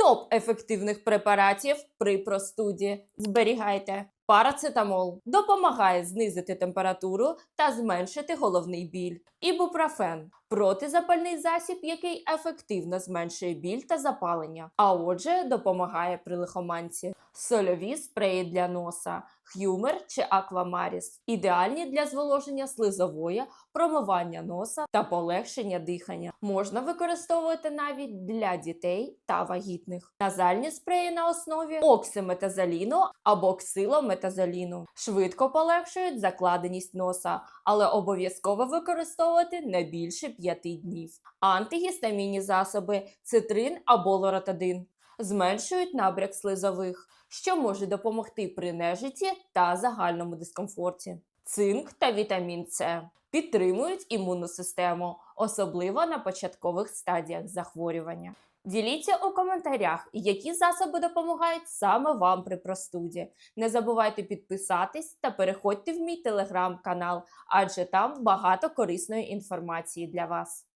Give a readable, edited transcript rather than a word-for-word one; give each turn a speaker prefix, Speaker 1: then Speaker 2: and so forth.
Speaker 1: Топ ефективних препаратів при простуді. Зберігайте. Парацетамол допомагає знизити температуру та зменшити головний біль. Ібупрофен протизапальний засіб, який ефективно зменшує біль та запалення, а отже, допомагає при лихоманці. Сольові спреї для носа, Х'юмер чи Аквамаріс ідеальні для зволоження слизової, промивання носа та полегшення дихання. Можна використовувати навіть для дітей та вагітних. Назальні спреї на основі оксиметазоліну або ксилометазоліну швидко полегшують закладеність носа, але обов'язково використовувати не більше 5 днів. Антигістамінні засоби цитрин або лоротидин зменшують набряк слизових, що може допомогти при нежиті та загальному дискомфорті. Цинк та вітамін С підтримують імунну систему, особливо на початкових стадіях захворювання. Діліться у коментарях, які засоби допомагають саме вам при простуді. Не забувайте підписатись та переходьте в мій телеграм-канал, адже там багато корисної інформації для вас.